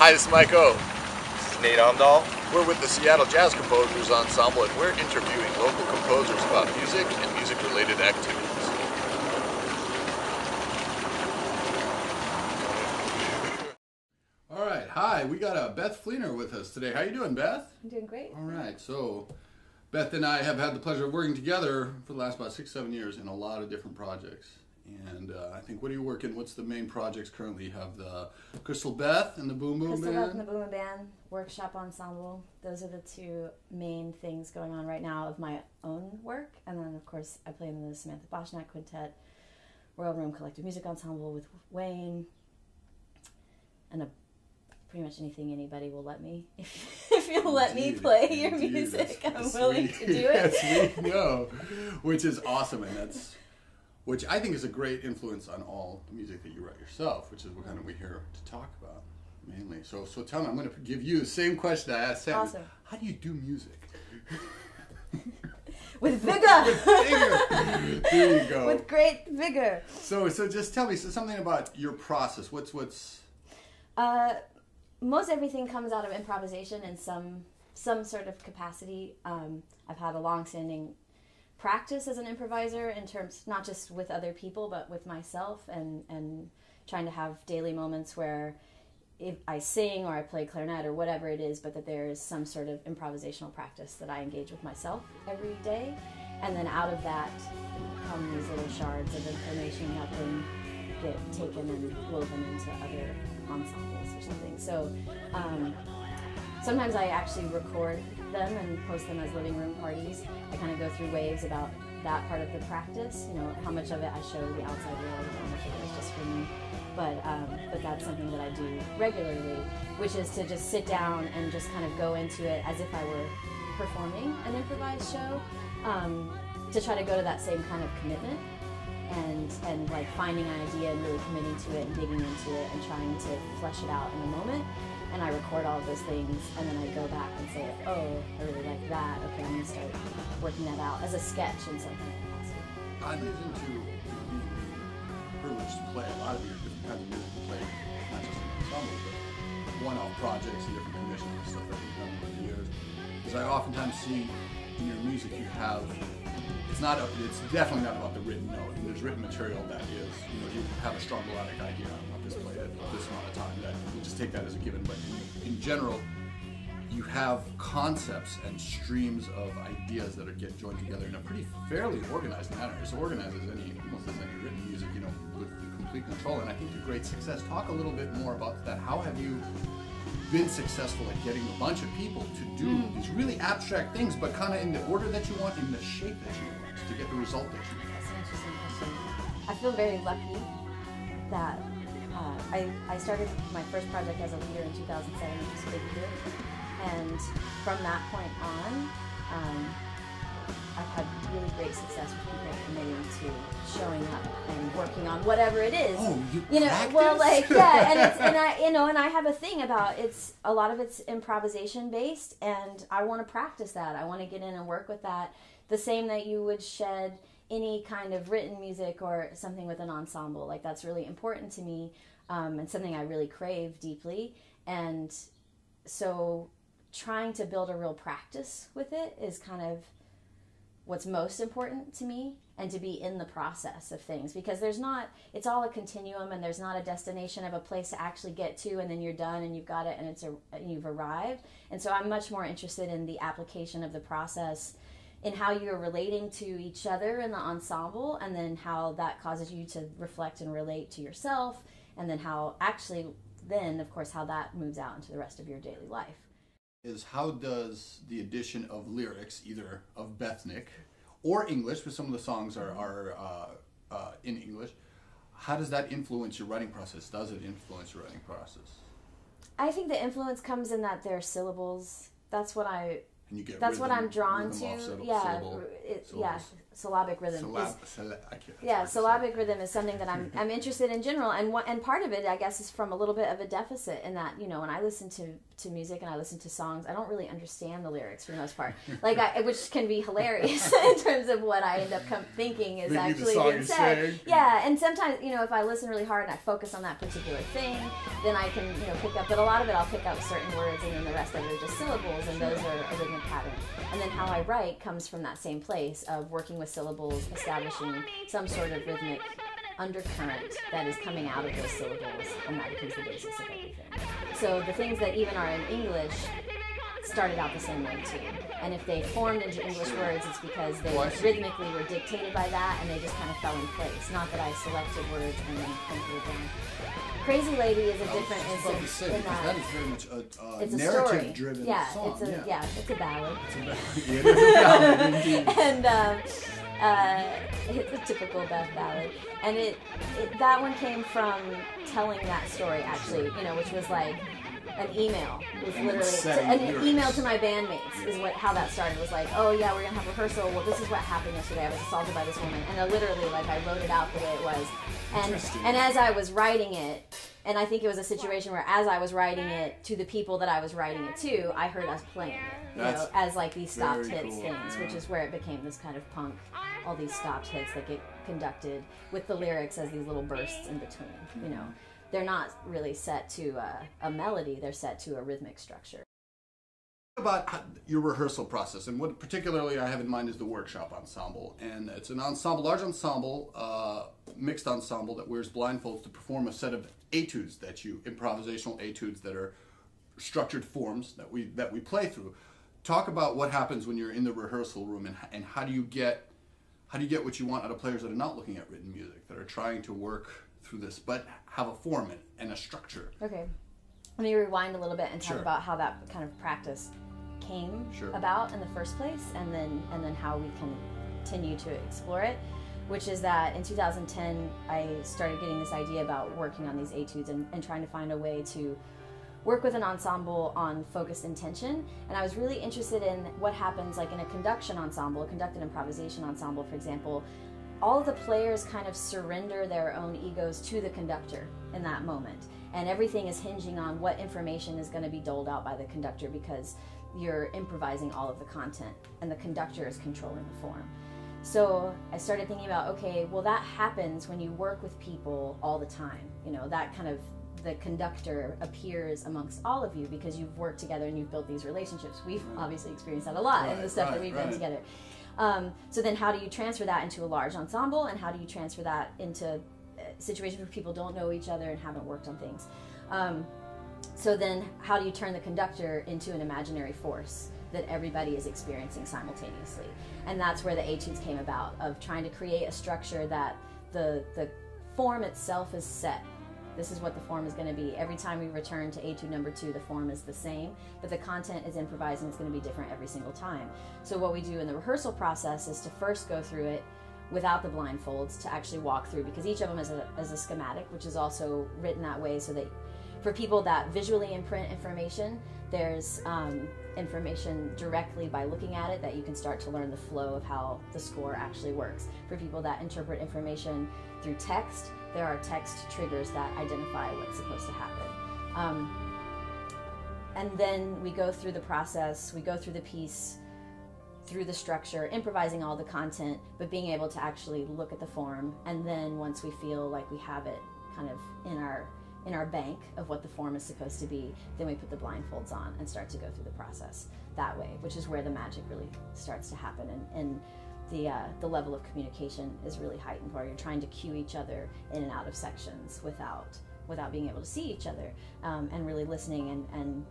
Hi, this is Mike O. This is Nate Omdahl. We're with the Seattle Jazz Composers Ensemble, and we're interviewing local composers about music and music-related activities. All right, hi. We got Beth Fleenor with us today. How you doing, Beth? I'm doing great. All right, so Beth and I have had the pleasure of working together for the last about 6-7 years in a lot of different projects. And I think, what are you working? What's the main projects currently? You have the Crystal Beth and the Boom Boom Band? Crystal Beth and the Boom Boom Band, Workshop Ensemble. Those are the two main things going on right now of my own work. And then, of course, I play in the Samantha Boschnack Quintet, Royal Room Collective Music Ensemble with Wayne, and pretty much anything anybody will let me. If you'll let me play your music, I'm willing to do it. Yes, we know, which is awesome, and which I think is a great influence on all the music that you write yourself, which is what kind of we're here to talk about mainly. So tell me, I'm going to give you the same question I asked Sam. Awesome. How do you do music? With vigor. With vigor. There you go. With great vigor. So just tell me something about your process. What's most everything comes out of improvisation in some sort of capacity. I've had a long-standing practice as an improviser in terms not just with other people but with myself, and trying to have daily moments where if I sing or I play clarinet or whatever it is, but that there is some sort of improvisational practice that I engage with myself every day, and then out of that come these little shards of information that then get taken and woven into other ensembles or something. So sometimes I actually record them and post them as living room parties. I kind of go through waves about that part of the practice, you know, how much of it I show the outside world and how much of it is just for me. But that's something that I do regularly, which is to just sit down and just kind of go into it as if I were performing an improvised show, to try to go to that same kind of commitment and like finding an idea and really committing to it and digging into it and trying to flesh it out in a moment. And I record all of those things, and then I go back and say, oh, I really like that. Okay, I'm going to start working that out as a sketch in some kind of capacity. I live into being privileged to play a lot of your different kinds of music. You play not just in ensemble, but one-off projects and different commissions and stuff that you've done over the years. Because I oftentimes see in your music you have, it's definitely not about the written note. There's written material that is, you have a strong melodic idea on what this played at this amount of time. That we'll just take that as a given. But in general, you have concepts and streams of ideas that are get joined together in a pretty fairly organized manner. As organized as almost as any written music, with the complete control. And I think to great success. Talk a little bit more about that. How have you been successful at getting a bunch of people to do these really abstract things, but kind of in the order that you want, in the shape that you want, to get the result that you want? That's an interesting question. I feel very lucky that I started my first project as a leader in 2007, which was Big Hit, and from that point on, I've had really great success with people committing to showing up and working on whatever it is. Oh, you know, practice? well, like yeah, and I have a thing about a lot of it's improvisation based, and I want to practice that. I want to get in and work with that, the same that you would shed any kind of written music or something with an ensemble. Like, that's really important to me, and something I really crave deeply. And so trying to build a real practice with it is kind of what's most important to me, and to be in the process of things, because it's all a continuum, and there's not a destination of a place to actually get to and then you're done and you've got it and you've arrived. And so I'm much more interested in the application of the process, in how you're relating to each other in the ensemble, and then how that causes you to reflect and relate to yourself, and then how of course, how that moves out into the rest of your daily life. How does the addition of lyrics, either of Bethnic or English, because some of the songs are in English, how does that influence your writing process? Does it influence your writing process? I think the influence comes in that there are syllables. That's what I'm drawn to. syllabic rhythm is syllabic rhythm is something that I'm interested in general, and part of it, I guess, is from a little bit of a deficit in that, you know, when I listen to music and I listen to songs, I don't really understand the lyrics for the most part, like which can be hilarious in terms of what I end up thinking is actually being said. Yeah, and sometimes, you know, if I listen really hard and I focus on that particular thing, then I can, you know, pick up, but a lot of it I'll pick up certain words, and then the rest of it are just syllables, and those are a rhythmic pattern. And then how I write comes from that same place of working with syllables, establishing some sort of rhythmic undercurrent that is coming out of those syllables, and that becomes the basis of everything. So the things that even are in English started out the same way too. And if they formed into English words, it's because they rhythmically were dictated by that, and they just kind of fell in place. Not that I selected words and then printed it down. Crazy Lady is a different instance in that is very much a narrative-driven narrative-driven song. It's a ballad. It is a ballad, indeed. And it's a typical Beth ballad. And that one came from telling that story, actually, you know, which was like an email. It was literally an email to my bandmates is how that started. It was like, oh yeah, we're gonna have rehearsal. Well, this is what happened yesterday. I was assaulted by this woman, and I literally, like, I wrote it out the way it was. And as I was writing it, and I think it was a situation where as I was writing it to the people that I was writing it to, I heard us playing it, you know, as like these stopped hits things, which is where it became this kind of punk, all these stopped hits that get conducted with the lyrics as these little bursts in between, you know. They're not really set to a melody, they're set to a rhythmic structure. About your rehearsal process, and what particularly I have in mind is the workshop ensemble. And it's an ensemble, large ensemble, mixed ensemble that wears blindfolds to perform a set of etudes improvisational etudes that are structured forms that we play through. Talk about what happens when you're in the rehearsal room, and how do you get what you want out of players that are not looking at written music, that are trying to work through this, but have a form and a structure. Okay. Let me rewind a little bit and talk about how that kind of practice came about in the first place, and then how we can continue to explore it, which is that in 2010 I started getting this idea about working on these etudes and trying to find a way to work with an ensemble on focused intention. And I was really interested in what happens like in a conduction ensemble, a conducted improvisation ensemble, for example. All of the players kind of surrender their own egos to the conductor in that moment. And everything is hinging on what information is going to be doled out by the conductor, because you're improvising all of the content and the conductor is controlling the form. So I started thinking about, okay, well, that happens when you work with people all the time. You know, that kind of, the conductor appears amongst all of you because you've worked together and you've built these relationships. We've obviously experienced that a lot in the stuff that we've done together. So then how do you transfer that into a large ensemble, and how do you transfer that into situations where people don't know each other and haven't worked on things? So then how do you turn the conductor into an imaginary force that everybody is experiencing simultaneously? And that's where the etudes came about, of trying to create a structure that the form itself is set. This is what the form is going to be. Every time we return to etude number 2, the form is the same, but the content is improvised and it's going to be different every single time. So what we do in the rehearsal process is to first go through it without the blindfolds, to actually walk through, because each of them is a schematic, which is also written that way so that for people that visually imprint information, there's information directly by looking at it that you can start to learn the flow of how the score actually works. For people that interpret information through text, there are text triggers that identify what's supposed to happen. And then we go through the process, we go through the piece, through the structure, improvising all the content, but being able to actually look at the form. And then once we feel like we have it kind of in our bank of what the form is supposed to be, then we put the blindfolds on and start to go through the process that way, which is where the magic really starts to happen. And the level of communication is really heightened, where you're trying to cue each other in and out of sections without being able to see each other, and really listening and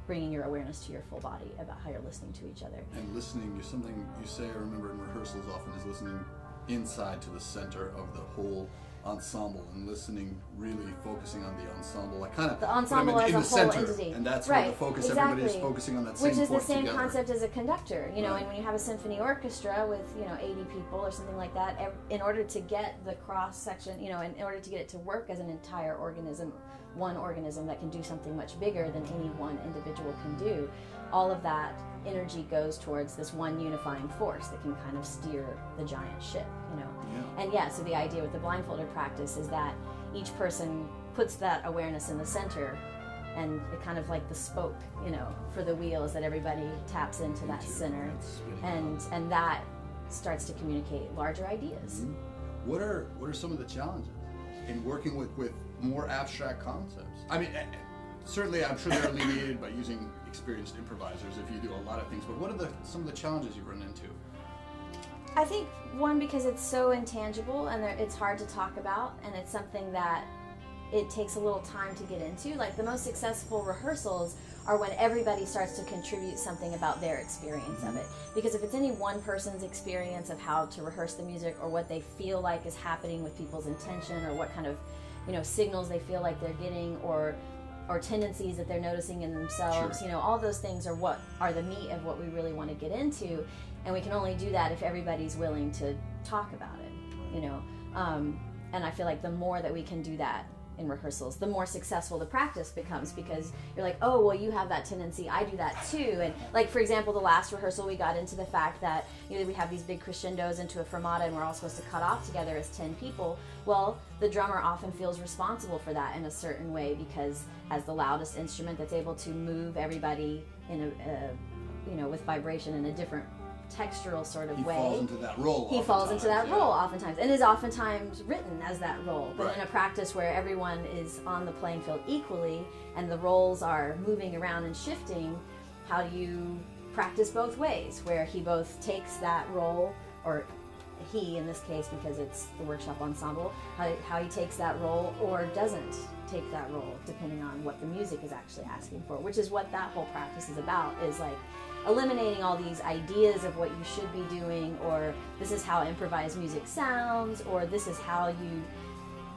bringing your awareness to your full body about how you're listening to each other. And listening, something you say, I remember in rehearsals often, is listening inside to the center of the whole ensemble, and listening, really focusing on the ensemble, like kind of the ensemble as a whole center, entity, and that's where the focus. Everybody is focusing on that same, which is the same together. concept as a conductor, you know. And when you have a symphony orchestra with 80 people or something like that, in order to get the cross section, in order to get it to work as an entire organism one organism that can do something much bigger than any one individual can do. All of that energy goes towards this one unifying force that can kind of steer the giant ship, you know. Yeah. And yeah, so the idea with the blindfolded practice is that each person puts that awareness in the center, and it kind of like the spoke, you know, for the wheels, that everybody taps into that center, and that starts to communicate larger ideas. Mm-hmm. What are some of the challenges in working with more abstract concepts? I mean, certainly I'm sure they're alleviated by using experienced improvisers if you do a lot of things, but what are some of the challenges you run into? I think one, because it's so intangible and it's hard to talk about, and it's something that it takes a little time to get into. Like the most successful rehearsals are when everybody starts to contribute something about their experience of it. Because if it's any one person's experience of how to rehearse the music, or what they feel like is happening with people's intention, or what kind of, you know, signals they feel like they're getting, or tendencies that they're noticing in themselves, Sure. you know, all those things are what are the meat of what we really want to get into, and we can only do that if everybody's willing to talk about it, you know. And I feel like the more that we can do that in rehearsals, the more successful the practice becomes, because you're like, oh, well, you have that tendency, I do that too. And like, for example, the last rehearsal, we got into the fact that, you know, we have these big crescendos into a fermata, and we're all supposed to cut off together as 10 people. Well, the drummer often feels responsible for that in a certain way, because as the loudest instrument that's able to move everybody in a you know, with vibration in a different textural sort of way. He falls into that role. He falls into that role oftentimes, and is oftentimes written as that role. But Right. in a practice where everyone is on the playing field equally, and the roles are moving around and shifting, how do you practice both ways? Where he both takes that role, or he in this case, because it's the workshop ensemble, how he takes that role or doesn't take that role, depending on what the music is actually asking for, which is what that whole practice is about, is like eliminating all these ideas of what you should be doing, or this is how improvised music sounds, or this is how you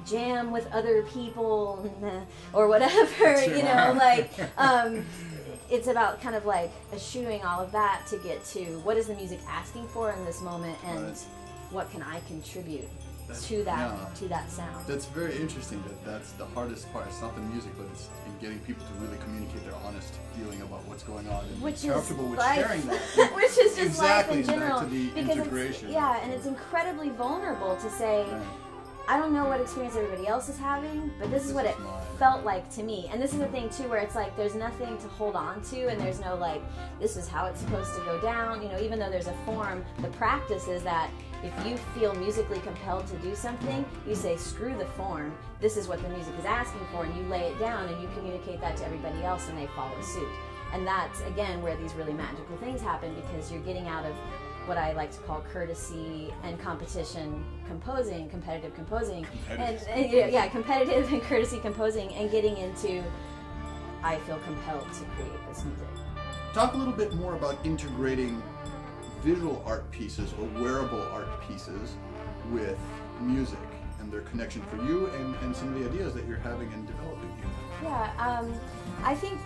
jam with other people, or whatever, you know, like, it's about kind of like eschewing all of that to get to what is the music asking for in this moment, and Right. what can I contribute to that sound. That's very interesting. That's the hardest part. It's not the music, but it's in getting people to really communicate their honest feeling about what's going on, and Which be is comfortable with life. sharing that. Which is just Exactly, life in back general. to the because integration. and it's incredibly vulnerable to say, Right. I don't know what experience everybody else is having, but this is what it mine. felt like to me. And this is the thing too, where it's like there's nothing to hold on to, and there's no like, this is how it's supposed to go down. You know, even though there's a form, the practice is that if you feel musically compelled to do something, you say, screw the form, this is what the music is asking for, and you lay it down and you communicate that to everybody else, and they follow suit. And that's, again, where these really magical things happen, because you're getting out of what I like to call courtesy and competition composing, competitive composing, and competitive and courtesy composing, and getting into, I feel compelled to create this music. Talk a little bit more about integrating visual art pieces or wearable art pieces with music and their connection for you, and some of the ideas that you're having in developing here. Yeah, I think,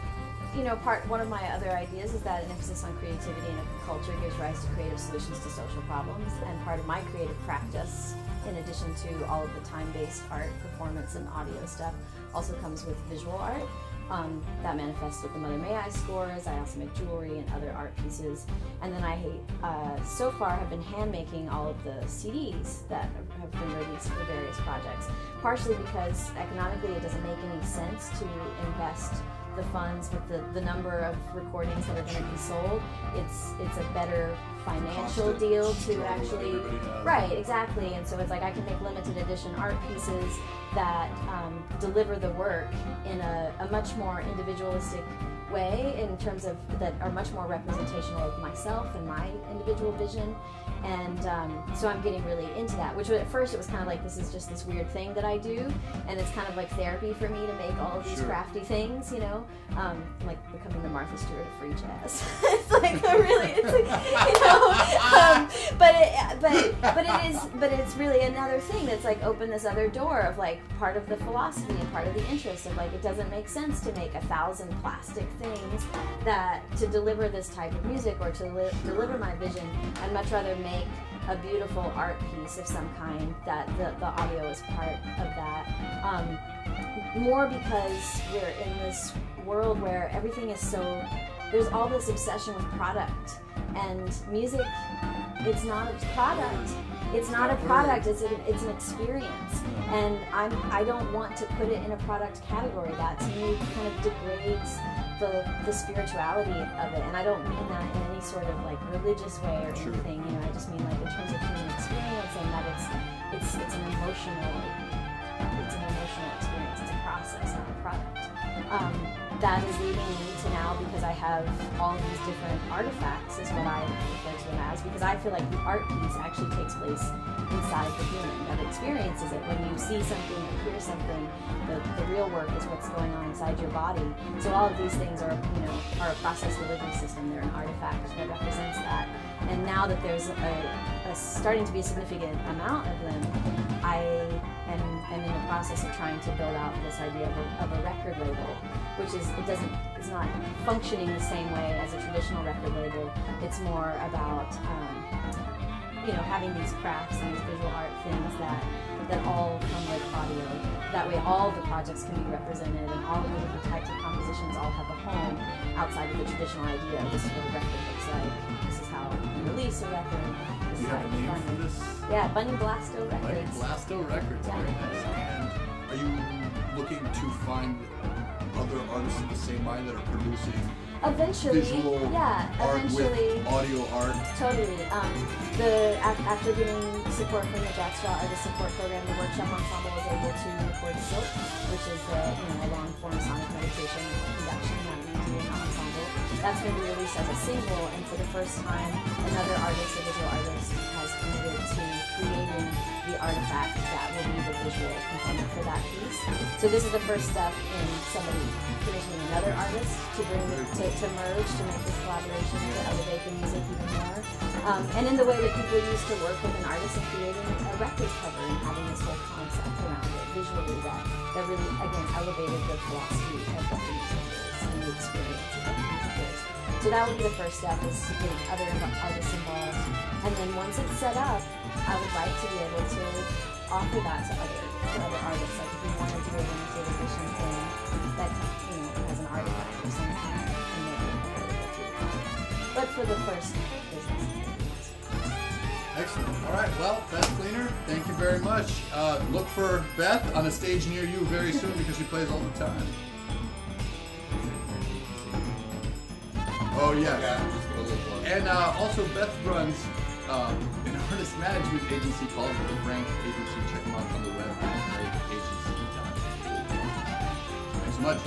you know, one of my other ideas is that an emphasis on creativity in a culture gives rise to creative solutions to social problems, and part of my creative practice, in addition to all of the time-based art, performance, and audio stuff, also comes with visual art. That manifests with the Mother May I scores. I also make jewelry and other art pieces. And then I, so far, have been hand-making all of the CDs that have been released for various projects, partially because economically it doesn't make any sense to invest the funds with the number of recordings that are going to be sold. It's a better financial deal to actually, right, exactly. And so it's like I can make limited edition art pieces that deliver the work in a much more individualistic way, in terms of that are much more representational of myself and my individual vision. And so I'm getting really into that, which at first it was kind of like, this is just this weird thing that I do, and it's kind of like therapy for me to make all of these crafty things, you know, like becoming the Martha Stewart of free jazz. It's like but it's really another thing that's like opened this other door of like part of the philosophy and part of the interest of like, it doesn't make sense to make 1,000 plastic things that to deliver this type of music or to deliver my vision. I'd much rather make a beautiful art piece of some kind that the audio is part of that. more because we're in this world where everything is so, there's all this obsession with product, and music, it's not a product. It's not a product, it's an experience. And I don't want to put it in a product category. That to me kind of degrades the spirituality of it. And I don't mean that in any sort of like religious way or anything, you know, I just mean like in terms of human experience, and that it's an emotional experience. It's a process, not a product. That is leading me to now, because I have all of these different artifacts, is what I refer to them as, because I feel like the art piece actually takes place inside the human that experiences it. When you see something or hear something, the real work is what's going on inside your body. So all of these things are, you know, are a process delivery system. They're an artifact that represents that. And now that there's a starting to be a significant amount of them, I am in the process of trying to build out this idea of a record label, which is, it's not functioning the same way as a traditional record label. It's more about, you know, having these crafts and these visual art things that all come with audio. That way all the projects can be represented, and all of the different types of compositions all have a home outside of the traditional idea. This is what a record looks like. This is how you release a record. Do you have a name for this? Yeah, Bunny Blasto Records. Bunny Blasto Records. Yeah. Very nice. And are you looking to find other artists in the same mind that are producing eventually, visual yeah, art eventually, with audio art? Totally. After getting support from the Jackstraw Artist Support Program, the Workshop Ensemble was able to record SILT, which is the long-form sonic meditation production that we do in our ensemble. That's going to be released as a single, and for the first time, another artist, a visual artist, has committed to creating the artifact that will be the visual component for that piece. So this is the first step in somebody commissioning another artist to bring to merge, to make this collaboration, to elevate the music even more. And in the way that people used to work with an artist and creating a record cover and having this whole concept around it visually that really, again, elevated the philosophy of what the music is and the experience of what the music is. So that would be the first step, is getting other artists involved. And then once it's set up, I would like to be able to offer that to other artists. Like if you wanted to do a limited edition thing that, you know, has an artifact or something, and then but for the first business. Excellent. All right. Well, Beth Fleenor, thank you very much. Look for Beth on a stage near you very soon, because she plays all the time. Oh, yes. And also Beth runs an artist management agency called the Frank Agency. Check them out on the web at frankagency.com. Thanks so much.